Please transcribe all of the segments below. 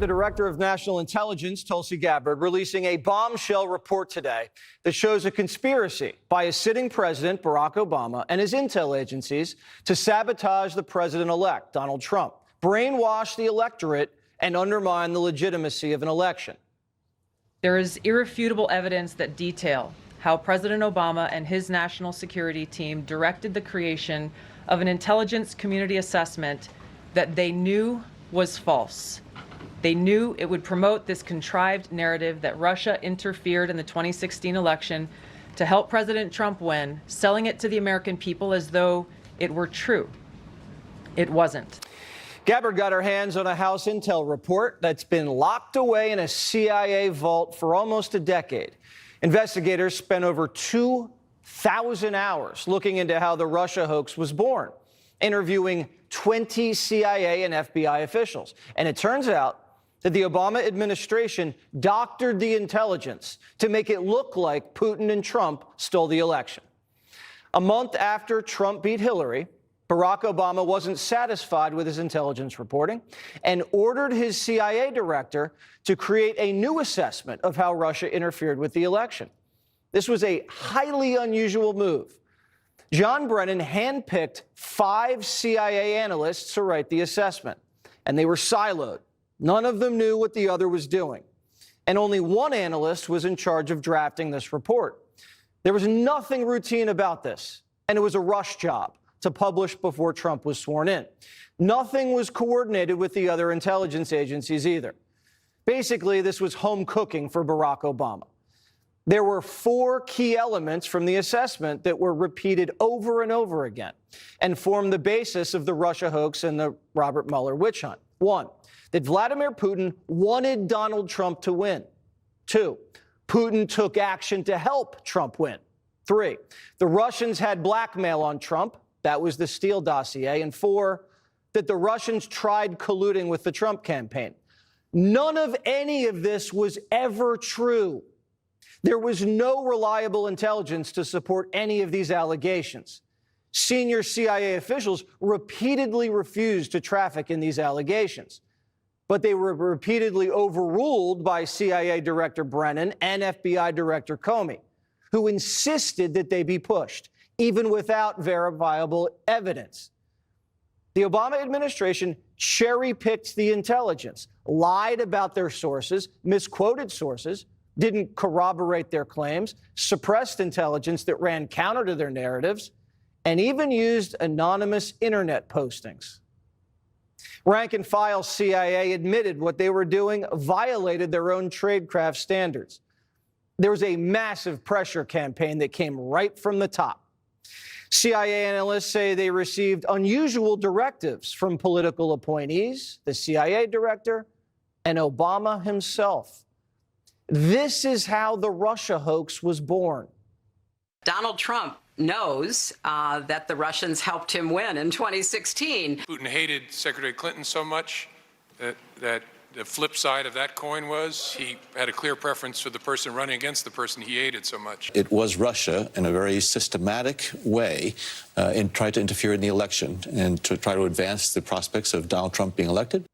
The Director of National Intelligence, Tulsi Gabbard, releasing a bombshell report today that shows a conspiracy by a sitting president, Barack Obama, and his intel agencies to sabotage the president-elect, Donald Trump, brainwash the electorate, and undermine the legitimacy of an election. There is irrefutable evidence that detail how President Obama and his national security team directed the creation of an intelligence community assessment that they knew was false. They knew it would promote this contrived narrative that Russia interfered in the 2016 election to help President Trump win, selling it to the American people as though it were true. It wasn't. Gabbard got her hands on a House intel report that's been locked away in a CIA vault for almost a decade. Investigators spent over 2,000 hours looking into how the Russia hoax was born, interviewing 20 CIA and FBI officials. And it turns out that the Obama administration doctored the intelligence to make it look like Putin and Trump stole the election. A month after Trump beat Hillary, Barack Obama wasn't satisfied with his intelligence reporting and ordered his CIA director to create a new assessment of how Russia interfered with the election. This was a highly unusual move. John Brennan handpicked 5 CIA analysts to write the assessment, and they were siloed. None of them knew what the other was doing, and only one analyst was in charge of drafting this report. There was nothing routine about this, and it was a rush job to publish before Trump was sworn in. Nothing was coordinated with the other intelligence agencies either. Basically, this was home cooking for Barack Obama. There were 4 key elements from the assessment that were repeated over and over again and formed the basis of the Russia hoax and the Robert Mueller witch hunt. 1, that Vladimir Putin wanted Donald Trump to win. 2, Putin took action to help Trump win. 3, the Russians had blackmail on Trump. That was the Steele dossier. And 4, that the Russians tried colluding with the Trump campaign. None of any of this was ever true. There was no reliable intelligence to support any of these allegations. Senior CIA officials repeatedly refused to traffic in these allegations, but they were repeatedly overruled by CIA Director Brennan and FBI Director Comey, who insisted that they be pushed, even without verifiable evidence. The Obama administration cherry-picked the intelligence, lied about their sources, misquoted sources, didn't corroborate their claims, suppressed intelligence that ran counter to their narratives, and even used anonymous internet postings. Rank-and-file CIA admitted what they were doing violated their own tradecraft standards. There was a massive pressure campaign that came right from the top. CIA analysts say they received unusual directives from political appointees, the CIA director, and Obama himself. This is how the Russia hoax was born. Donald Trump knows that the Russians helped him win in 2016. Putin hated Secretary Clinton so much that the flip side of that coin was he had a clear preference for the person running against the person he hated so much. It was Russia, in a very systematic way, tried to interfere in the election and to try to advance the prospects of Donald Trump being elected.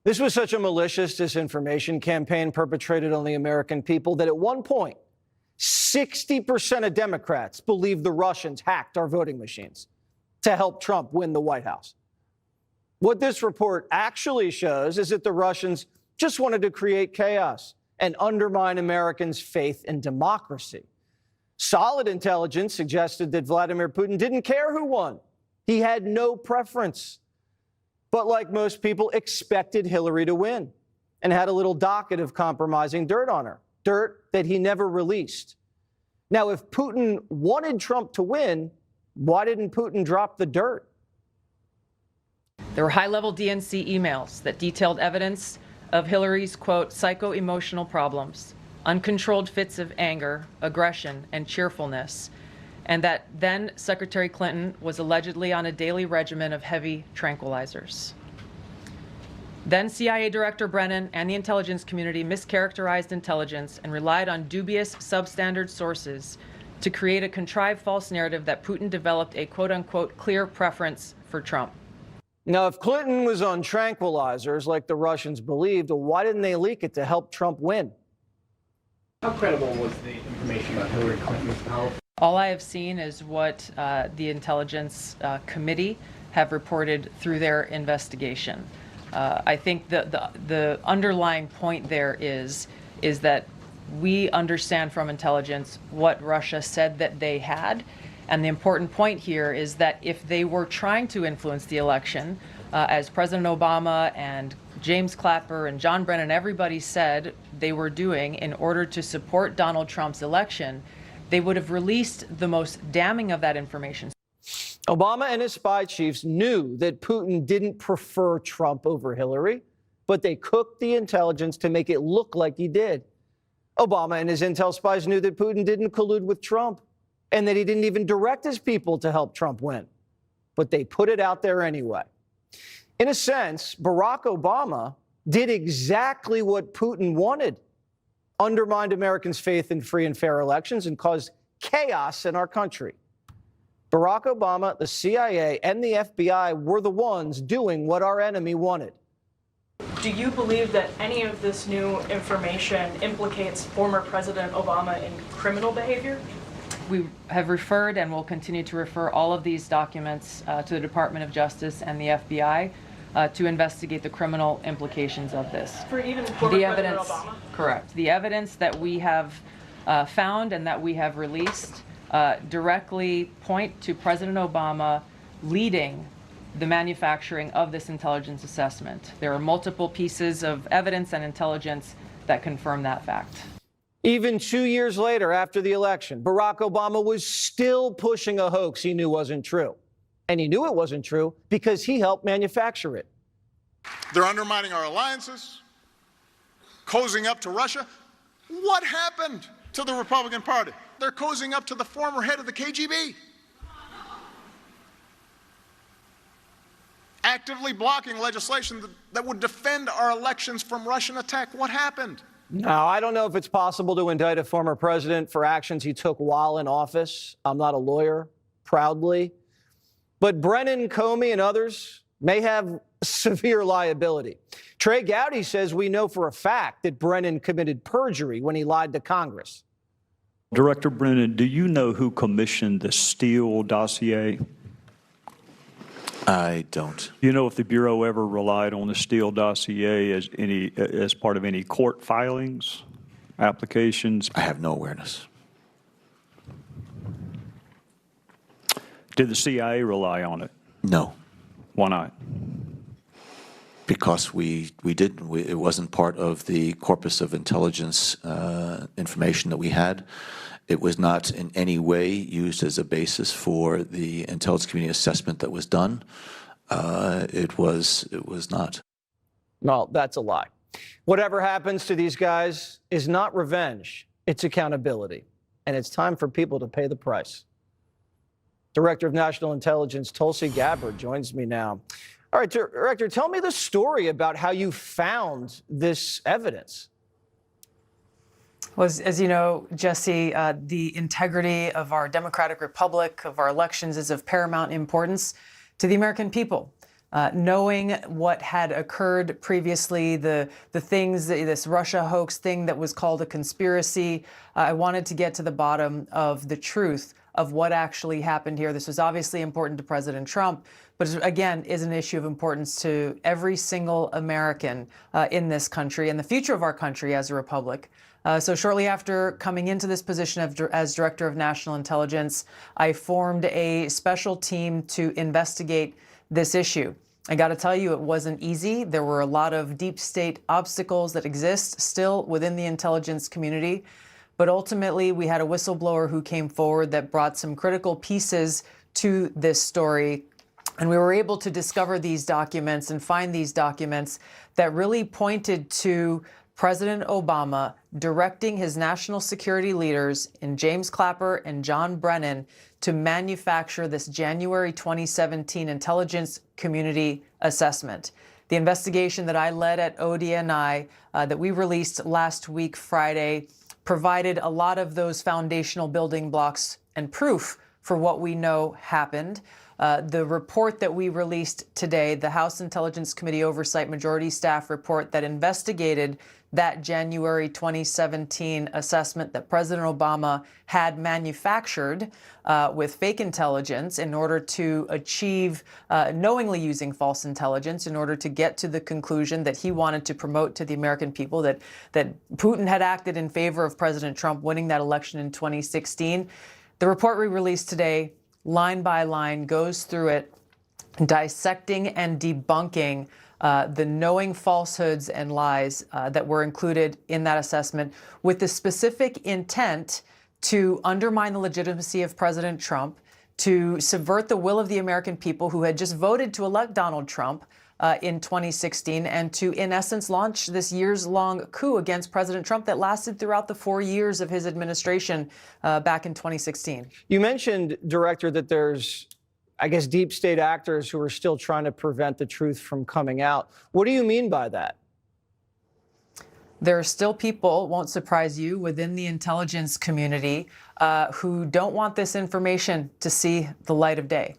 This was such a malicious disinformation campaign perpetrated on the American people that at one point, 60% of Democrats believed the Russians hacked our voting machines to help Trump win the White House. What this report actually shows is that the Russians just wanted to create chaos and undermine Americans' faith in democracy. Solid intelligence suggested that Vladimir Putin didn't care who won. He had no preference. But like most people, expected Hillary to win and had a little docket of compromising dirt on her, dirt that he never released. Now, if Putin wanted Trump to win, why didn't Putin drop the dirt? There were high-level DNC emails that detailed evidence of Hillary's, quote, psycho-emotional problems, uncontrolled fits of anger, aggression, and cheerfulness, and that then Secretary Clinton was allegedly on a daily regimen of heavy tranquilizers. Then CIA Director Brennan and the intelligence community mischaracterized intelligence and relied on dubious substandard sources to create a contrived false narrative that Putin developed a quote-unquote clear preference for Trump. Now, if Clinton was on tranquilizers like the Russians believed, why didn't they leak it to help Trump win? How credible was the information about Hillary Clinton's power? All I have seen is what the Intelligence Committee have reported through their investigation. I think the underlying point there is that we understand from intelligence what Russia said that they had. And the important point here is that if they were trying to influence the election, as President Obama and James Clapper and John Brennan, everybody said they were doing in order to support Donald Trump's election, they would have released the most damning of that information. Obama and his spy chiefs knew that Putin didn't prefer Trump over Hillary, but they cooked the intelligence to make it look like he did. Obama and his intel spies knew that Putin didn't collude with Trump and that he didn't even direct his people to help Trump win. But they put it out there anyway. In a sense, Barack Obama did exactly what Putin wanted, undermined Americans' faith in free and fair elections and caused chaos in our country. Barack Obama, the CIA, and the FBI were the ones doing what our enemy wanted. Do you believe that any of this new information implicates former President Obama in criminal behavior? We have referred and will continue to refer all of these documents to the Department of Justice and the FBI to investigate the criminal implications of this. For even former The President evidence, Obama? correct. The evidence that we have found and that we have released directly point to President Obama leading the manufacturing of this intelligence assessment. There are multiple pieces of evidence and intelligence that confirm that fact. Even 2 years later, after the election, Barack Obama was still pushing a hoax he knew wasn't true. And he knew it wasn't true because he helped manufacture it. They're undermining our alliances, cozying up to Russia. What happened to the Republican Party? They're cozying up to the former head of the KGB. Actively blocking legislation that would defend our elections from Russian attack. What happened? Now, I don't know if it's possible to indict a former president for actions he took while in office. I'm not a lawyer, proudly. But Brennan, Comey, and others may have severe liability. Trey Gowdy says we know for a fact that Brennan committed perjury when he lied to Congress. Director Brennan, do you know who commissioned the Steele dossier? I don't. Do you know if the Bureau ever relied on the Steele dossier as part of any court filings, applications? I have no awareness. Did the CIA rely on it? No. Why not? Because we didn't. It wasn't part of the corpus of intelligence information that we had. It was not in any way used as a basis for the intelligence community assessment that was done. It was not. Well, that's a lie. Whatever happens to these guys is not revenge. It's accountability. And it's time for people to pay the price. Director of National Intelligence Tulsi Gabbard joins me now. All right, Director, tell me the story about how you found this evidence. Well, as you know, Jesse, the integrity of our democratic republic, of our elections, is of paramount importance to the American people. Knowing what had occurred previously, the things, this Russia hoax thing that was called a conspiracy, I wanted to get to the bottom of the truth of what actually happened here. This was obviously important to President Trump, but again, is an issue of importance to every single American in this country and the future of our country as a republic. So shortly after coming into this position as Director of National Intelligence, I formed a special team to investigate this issue. I got to tell you, it wasn't easy. There were a lot of deep state obstacles that exist still within the intelligence community. But ultimately, we had a whistleblower who came forward that brought some critical pieces to this story. And we were able to discover these documents and find these documents that really pointed to President Obama directing his national security leaders in James Clapper and John Brennan to manufacture this January 2017 intelligence community assessment. The investigation that I led at ODNI that we released last week, Friday, provided a lot of those foundational building blocks and proof for what we know happened. The report that we released today, the House Intelligence Committee Oversight Majority Staff report that investigated that January 2017 assessment that President Obama had manufactured with fake intelligence in order to achieve, knowingly using false intelligence in order to get to the conclusion that he wanted to promote to the American people that Putin had acted in favor of President Trump winning that election in 2016. The report we released today, line by line, goes through it, dissecting and debunking the knowing falsehoods and lies that were included in that assessment with the specific intent to undermine the legitimacy of President Trump, to subvert the will of the American people who had just voted to elect Donald Trump in 2016, and to, in essence, launch this years-long coup against President Trump that lasted throughout the 4 years of his administration back in 2016. You mentioned, Director, that there's, I guess, deep state actors who are still trying to prevent the truth from coming out. What do you mean by that? There are still people, won't surprise you, within the intelligence community who don't want this information to see the light of day.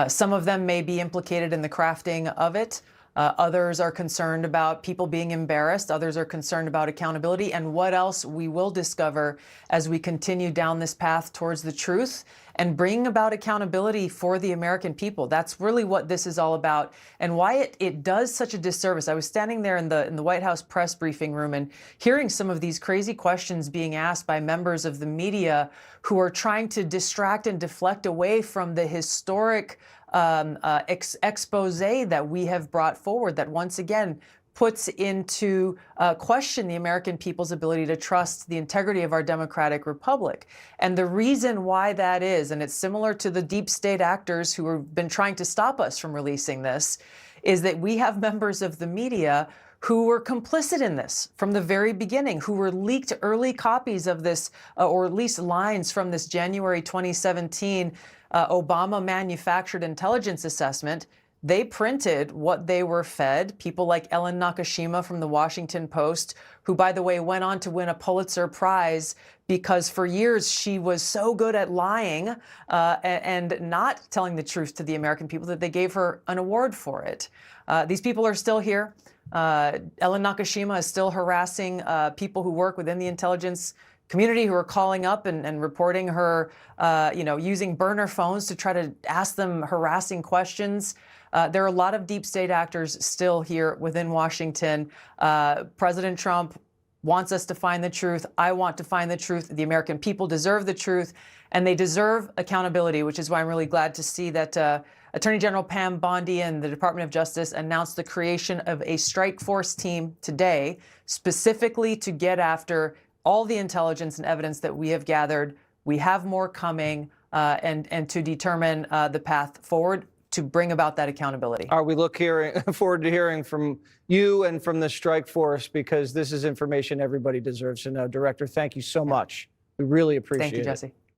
Some of them may be implicated in the crafting of it. Others are concerned about people being embarrassed. Others are concerned about accountability and what else we will discover as we continue down this path towards the truth and bringing about accountability for the American people. That's really what this is all about, and why it does such a disservice. I was standing there in the White House press briefing room and hearing some of these crazy questions being asked by members of the media who are trying to distract and deflect away from the historic expose that we have brought forward that once again puts into question the American people's ability to trust the integrity of our democratic republic. And the reason why that is, and it's similar to the deep state actors who have been trying to stop us from releasing this, is that we have members of the media who were complicit in this from the very beginning, who were leaked early copies of this, or at least lines from this January 2017 Obama manufactured intelligence assessment. They printed what they were fed. People like Ellen Nakashima from the Washington Post, who, by the way, went on to win a Pulitzer Prize because for years she was so good at lying and not telling the truth to the American people that they gave her an award for it. These people are still here. Ellen Nakashima is still harassing people who work within the intelligence community who are calling up and reporting her, using burner phones to try to ask them harassing questions. There are a lot of deep state actors still here within Washington. President Trump wants us to find the truth. I want to find the truth. The American people deserve the truth, and they deserve accountability, which is why I'm really glad to see that Attorney General Pam Bondi and the Department of Justice announced the creation of a strike force team today, specifically to get after all the intelligence and evidence that we have gathered. We have more coming, and to determine the path forward to bring about that accountability. We look forward to hearing from you and from the strike force, because this is information everybody deserves to know. Director, thank you so much. We really appreciate it. Thank you, Jesse.